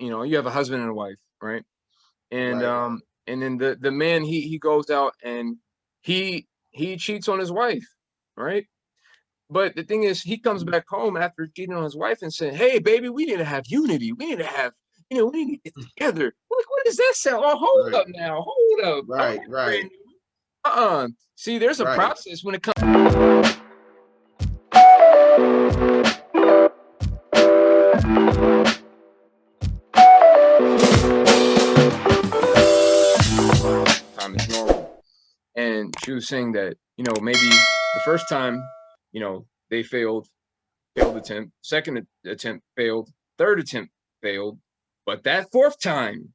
you have a husband and a wife, right? And Right. and then the man he goes out and he cheats on his wife, right? But the thing is, he comes back home after cheating on his wife and saying, "Hey, baby, we need to have unity. We need to have, we need to get together." Like, what does that sound? Oh, hold Right. up now, hold up. Don't Right. act Right. brand new. See, there's a Right. process when it comes time is normal. And she was saying that, maybe the first time, they failed attempt, second attempt failed, third attempt failed, but that fourth time,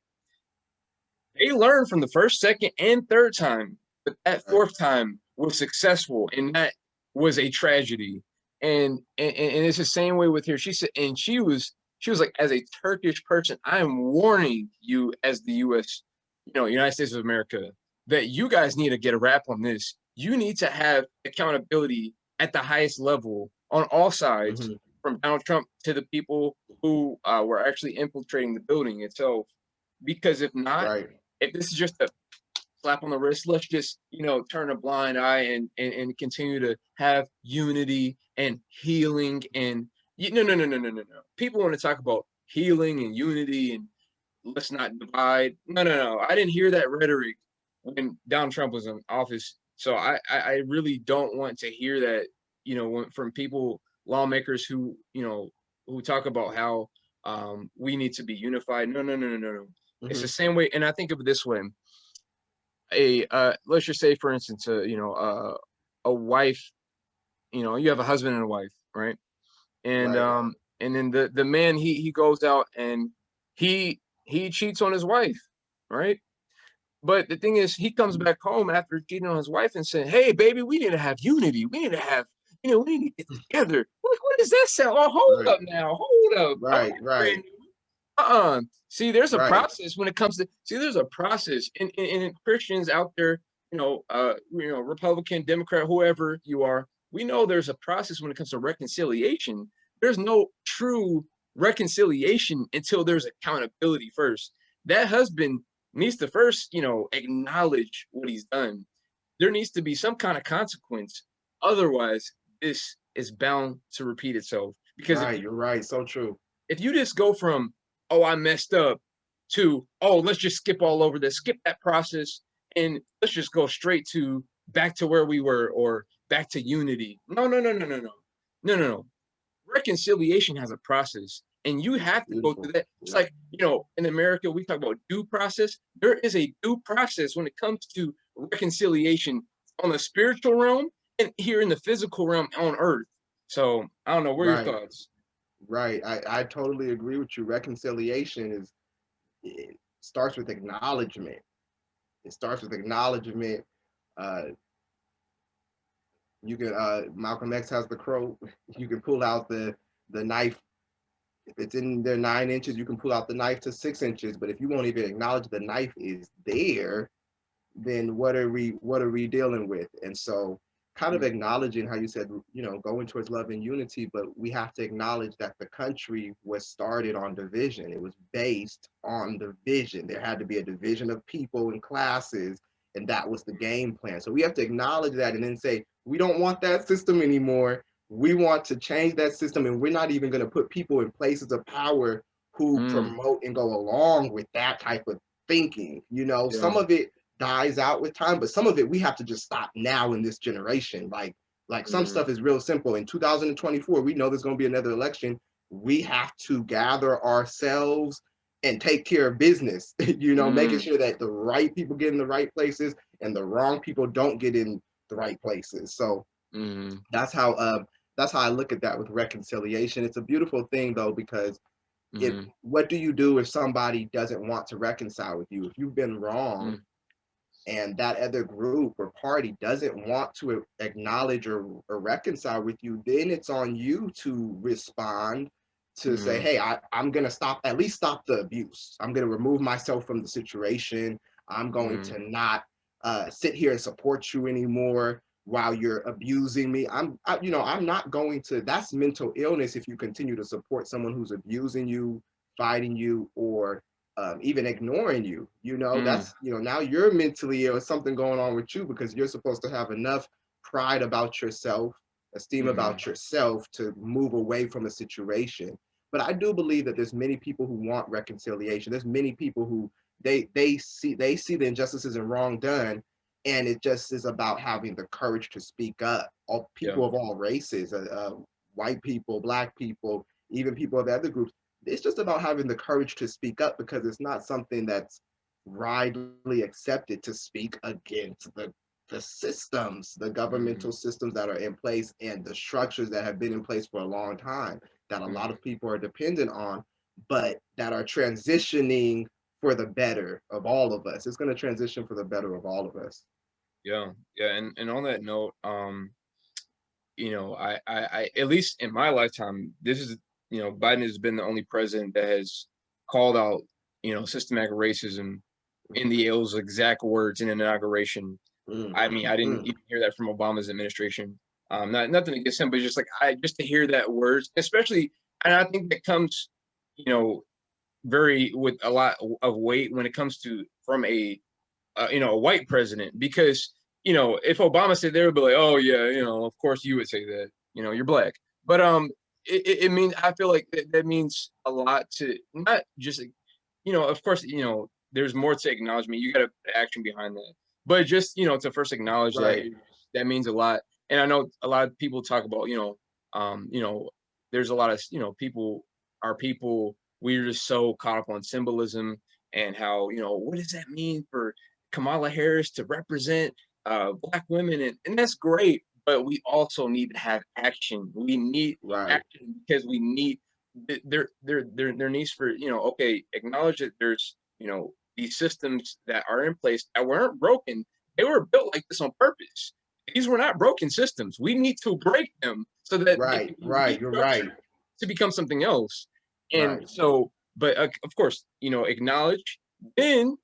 they learned from the first, second, and third time, but that Right. fourth time was successful, and that was a tragedy. And it's the same way with her. She said, and she was like, as a Turkish person, I am warning you as the U.S., United States of America, that you guys need to get a wrap on this. You need to have accountability at the highest level on all sides, Hmm. from Donald Trump to the people who were actually infiltrating the building itself. Because if not, Right. if this is just a slap on the wrist, let's just turn a blind eye and continue to have unity and healing and no, no, no, no, no, no, no. People want to talk about healing and unity and let's not divide. No, no, no. I didn't hear that rhetoric when Donald Trump was in office. So I really don't want to hear that, from people, lawmakers who talk about how we need to be unified. No, no, no, no, no, no. It's the Hmm. same way, and I think of it this way: a let's just say, for instance, a wife. You have a husband and a wife, right? And Right. and then the man he goes out and he cheats on his wife, right? But the thing is, he comes back home after cheating on his wife and saying, "Hey, baby, we need to have unity. We need to have, we need to get together." Like, what does that sound? Oh, hold Right. up now, hold up. Don't Right. act Right. brand new. See, there's a Right. process when it comes to see. There's a process, and Christians out there, Republican, Democrat, whoever you are, we know there's a process when it comes to reconciliation. There's no true reconciliation until there's accountability first. That husband needs to first, acknowledge what he's done. There needs to be some kind of consequence. Otherwise, this is bound to repeat itself. Because Right. You're right. So true. if you just go from, oh, I messed up, to, oh, let's just skip all over this, skip that process, and let's just go straight to back to where we were or back to unity. No, no, no, no, no, no. No, no, no. Reconciliation has a process, and you have to go through Beautiful. that. It's Yeah. like, in America, we talk about due process. There is a due process when it comes to reconciliation on the spiritual realm and here in the physical realm on earth. So I don't know. What are your Right. thoughts? Right. I totally agree with you. Reconciliation is it starts with acknowledgement. It starts with acknowledgement. Uh, you can Malcolm X has the quote. You can pull out the knife. If it's in there 9 inches, you can pull out the knife to 6 inches. But if you won't even acknowledge the knife is there, then what are we dealing with? And so kind of Mm, acknowledging how you said, going towards love and unity, but we have to acknowledge that the country was started on division. It was based on division. There had to be a division of people and classes, and that was the game plan. So we have to acknowledge that and then say, we don't want that system anymore. We want to change that system, and we're not even going to put people in places of power who mm, promote and go along with that type of thinking. yeah. Some of it dies out with time, but some of it we have to just stop now in this generation. Like some Mm, stuff is real simple. In 2024, we know there's going to be another election. We have to gather ourselves and take care of business. Making mm, sure that the right people get in the right places and the wrong people don't get in the right places. So mm, that's how that's how I look at that with reconciliation. It's a beautiful thing though, because if mm, what do you do if somebody doesn't want to reconcile with you? If you've been wrong mm, and that other group or party doesn't want to acknowledge or reconcile with you, then it's on you to respond to say, mm, hey, I'm going to stop, at least stop the abuse. I'm going to remove myself from the situation. I'm going mm, to not sit here and support you anymore while you're abusing me. I'm not going to, that's mental illness if you continue to support someone who's abusing you, fighting you or even ignoring you. Mm, That's, now you're mentally ill, something going on with you because you're supposed to have enough pride about yourself, esteem mhm. about yourself to move away from a situation. But I do believe that there's many people who want reconciliation. There's many people who they see the injustices and wrong done, and it just is about having the courage to speak up. All Yeah. people of all races, white people, black people, even people of other groups. It's just about having the courage to speak up because it's not something that's widely accepted to speak against the systems, the Mhm, governmental systems that are in place and the structures that have been in place for a long time that a lot mhm. of people are dependent on, but that are transitioning for the better of all of us. It's going to transition for the better of all of us. Yeah, yeah, and on that note, I at least in my lifetime, this is, Biden has been the only president that has called out, systematic racism in those exact words in an inauguration. Mm, I mean, I didn't mm, even hear that from Obama's administration. Not nothing against him, but just like I just to hear that words, especially, and I think that comes, you know, very with a lot of weight when it comes to from a white president, because if Obama said, they would be like, oh yeah, of course you would say that, you're black. But it means, I feel like that means a lot to not just of course, there's more to acknowledgement. You got to put action behind that, but just to first acknowledge that right, that means a lot. And I know a lot of people talk about there's a lot of people, our people, we're just so caught up on symbolism and how what does that mean for Kamala Harris to represent black women, and that's great, but we also need to have action. We need right, action because we need there needs for okay, acknowledge that there's these systems that are in place that weren't broken. They were built like this on purpose. These were not broken systems. We need to break them so that they can right, be right. You're right, restructured to become something else. And right. so, but of course, acknowledge, then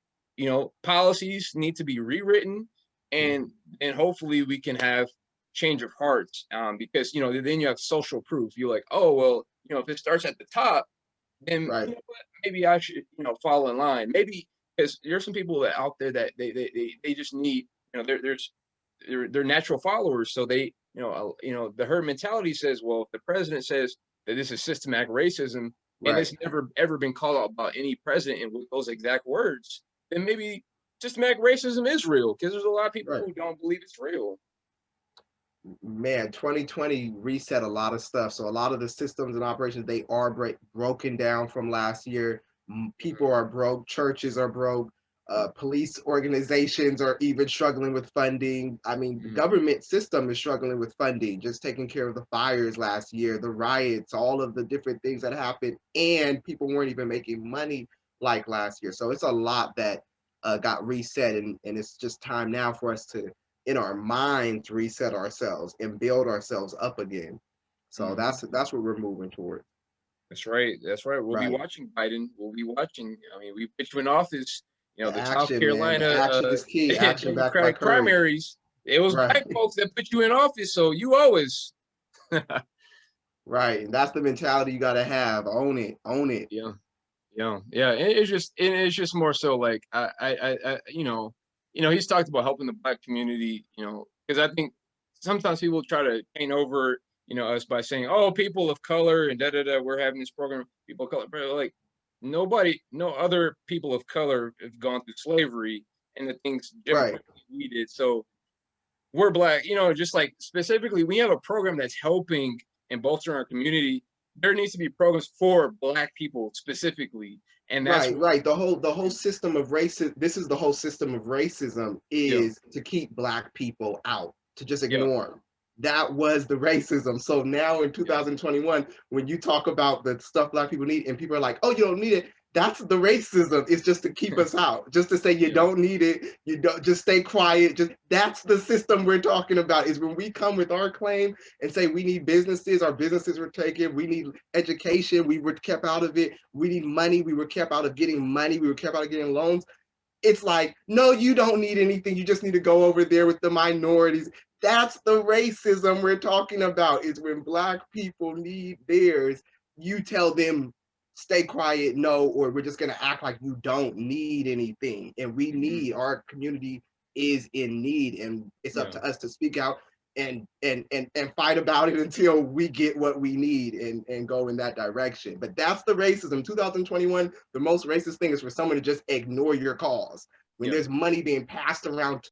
policies need to be rewritten, and Mhm. hopefully we can have change of hearts, because then you have social proof. You're like, oh well, if it starts at the top, then Right, what, maybe I should fall in line, maybe, because there's some people that out there that they just need, they're natural followers, so they the herd mentality says, well, if the president says that this is systematic racism, and right. it's never ever been called out by any president and with those exact words, then maybe systematic racism is real, because there's a lot of people Right. who don't believe it's real. Man, 2020 reset a lot of stuff. So a lot of the systems and operations, they are broken down from last year. People Mhm, are broke, churches are broke, police organizations are even struggling with funding. I mean, the mhm, government system is struggling with funding, just taking care of the fires last year, the riots, all of the different things that happened, and people weren't even making money like last year. So it's a lot that got reset, and it's just time now for us to in our minds reset ourselves and build ourselves up again. So mhm. that's what we're moving toward. That's right. That's right. We'll be Right. watching, Biden. We'll be watching. I mean, we put you in office. The The South action, man. The Carolina action is key. Action backed by Democratic courage. primaries. It was Right. black folks that put you in office, so you owe us. Right. And that's the mentality you gotta have. Own it. Own it. Yeah, yeah, yeah. It's just more so like he's talked about helping the black community. Because I think sometimes people try to paint over us by saying, oh, people of color and da da da. We're having this program, people of color, but like nobody, no other people of color have gone through slavery and the things Right. democratically we did. So we're black, just like specifically, we have a program that's helping and bolstering our community. There needs to be programs for black people specifically, and that's Right, what. right. The whole system of racism, this is the whole system of racism Yeah, is to keep black people out, to just yeah, ignore them. That was the racism. So now in yeah, 2021, when you talk about the stuff black people need and people are like, oh, you don't need it, that's the racism. It's just to keep us out, just to say you yeah. don't need it, you don't just stay quiet. Just that's the system we're talking about, is when we come with our claim and say we need businesses, our businesses were taken, we need education, we were kept out of it, we need money, we were kept out of getting money, we were kept out of getting loans. It's like, no, you don't need anything, you just need to go over there with the minorities. That's the racism we're talking about, is when black people need theirs, you tell them stay quiet, no, or we're just gonna act like you don't need anything. And we need, our community is in need, and it's up Yeah. to us to speak out and fight about it until we get what we need and go in that direction. But that's the racism. 2021, the most racist thing is for someone to just ignore your cause. When Yeah. there's money being passed around